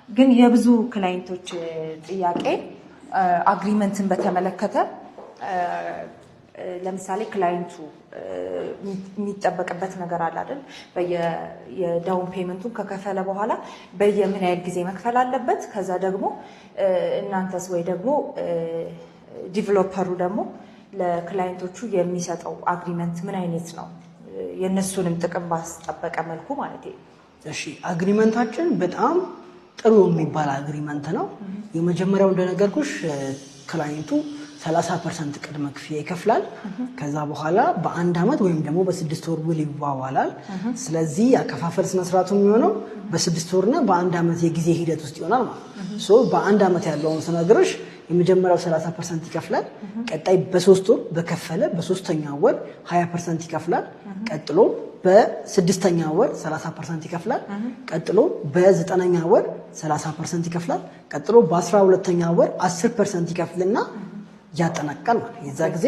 ግን የብዙ ክላይንቶች ጥያቄ አግሪመንትን በተመለከተ ለምሳሌ ክላይንቱ የሚጠበቅበት ነገር አለ አይደል? የዳውን ፔመንቱን ከከፈለ በኋላ በየምን ያህል ጊዜ መክፈል አለበት? ከዛ ደግሞ እናንተስ ወይ ደግሞ ዲቨሎፐሩ ደግሞ ለክላይንቶቹ የሚሰጠው አግሪመንት ምን አይነት ነው? የነሱንም ጥቅም ባስጠበቀ መልኩ ማለት ነው። እሺ አግሪመንታችን በጣም ጥሩ የሚባል አግሪመንት ነው። የመጀመሪያው እንደነገርኩሽ ክላይንቱ 30% ቅድመ ክፍያ ይከፍላል። ከዛ በኋላ በአንድ አመት ወይም ደግሞ በስድስት ወር ውል ይዋዋላል። ስለዚህ አከፋፈል ስነ ስርዓቱ የሚሆነው በስድስት ወርና በአንድ አመት የጊዜ ሂደት ውስጥ ይሆናል ማለት ነው። በአንድ አመት ያለውን ስነግርሽ የመጀመሪያው 30% ይከፍላል። ቀጣይ በሶስት ወር በከፈለ በሶስተኛ ወር 20% ይከፍላል። ቀጥሎ በስድስተኛ ወር 30% ይከፍላል። ቀጥሎ በዘጠነኛ ወር 30% ይከፍላል። ቀጥሎ በ12ኛ ወር 10% ይከፍልና ያጠናቅቃል ማለት ነው። የዛ ጊዜ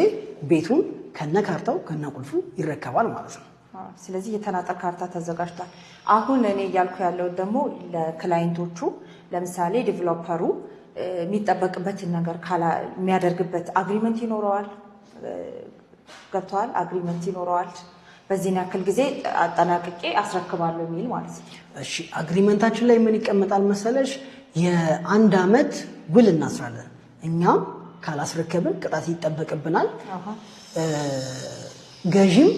ቤቱን ከነ ካርታው ከነ ቁልፉ ይረከባል ማለት ነው። ስለዚህ የተናጠል ካርታ ተዘጋጅቷል። አሁን እኔ እያልኩ ያለው ደግሞ ለክላይንቶቹ ለምሳሌ ዲቨሎፐሩ የሚጠበቅበትን ነገር የሚያደርግበት አግሪመንት ይኖረዋል። ገብተዋል? አግሪመንት ይኖረዋል። በዚህ ያክል ጊዜ አጠናቅቄ አስረክባለሁ የሚል ማለት ነው። እሺ አግሪመንታችን ላይ ምን ይቀመጣል መሰለሽ? የአንድ አመት ውል እናስራለን። እኛም ካላስረከብን ቅጣት ይጠበቅብናል። ገዢም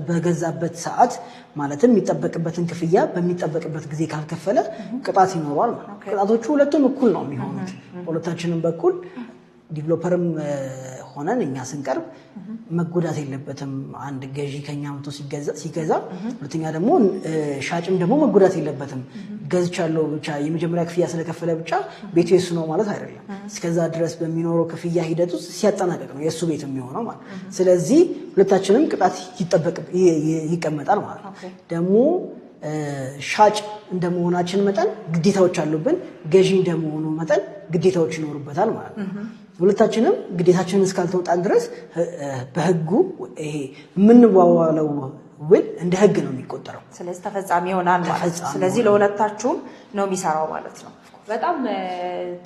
በገዛበት ሰዓት ማለትም የሚጠበቅበትን ክፍያ በሚጠበቅበት ጊዜ ካልከፈለ ቅጣት ይኖረዋል። ቅጣቶቹ ሁለቱም እኩል ነው የሚሆኑት። ሁለታችንም በኩል ዲቨሎፐርም ሆነን እኛ ስንቀርብ መጎዳት የለበትም። አንድ ገዢ ከኛ መቶ ሲገዛ፣ ሁለተኛ ደግሞ ሻጭም ደግሞ መጎዳት የለበትም። ገዝቻለሁ ብቻ የመጀመሪያ ክፍያ ስለከፈለ ብቻ ቤቱ የሱ ነው ማለት አይደለም። እስከዛ ድረስ በሚኖረው ክፍያ ሂደት ውስጥ ሲያጠናቀቅ ነው የሱ ቤት የሚሆነው ማለት። ስለዚህ ሁለታችንም ቅጣት ይቀመጣል ማለት ነው። ደግሞ ሻጭ እንደመሆናችን መጠን ግዴታዎች አሉብን። ገዢ እንደመሆኑ መጠን ግዴታዎች ይኖሩበታል ማለት ነው። ሁለታችንም ግዴታችንን እስካልተወጣን ድረስ በህጉ ይሄ የምንዋዋለው ውል እንደ ህግ ነው የሚቆጠረው። ስለዚህ ተፈጻሚ ይሆናል ማለት ነው። ስለዚህ ለሁለታችሁም ነው የሚሰራው ማለት ነው። በጣም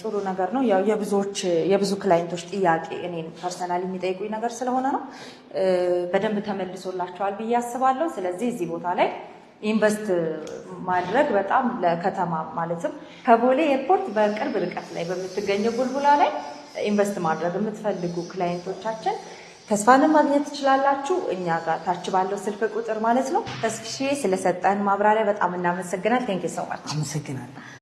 ጥሩ ነገር ነው። ያው የብዙ ክላይንቶች ጥያቄ እኔን ፐርሰናሊ የሚጠይቁኝ ነገር ስለሆነ ነው። በደንብ ተመልሶላቸዋል ብዬ አስባለሁ። ስለዚህ እዚህ ቦታ ላይ ኢንቨስት ማድረግ በጣም ለከተማ ማለትም ከቦሌ ኤርፖርት በቅርብ ርቀት ላይ በምትገኘው ቡልቡላ ላይ ኢንቨስት ማድረግ የምትፈልጉ ክላይንቶቻችን ተስፋንን ማግኘት ትችላላችሁ። እኛ ጋር ታች ባለው ስልክ ቁጥር ማለት ነው። ተስፍሼ ስለሰጠን ማብራሪያ በጣም እናመሰግናለን። ቴንክ ዩ ሶ ማች። አመሰግናለሁ።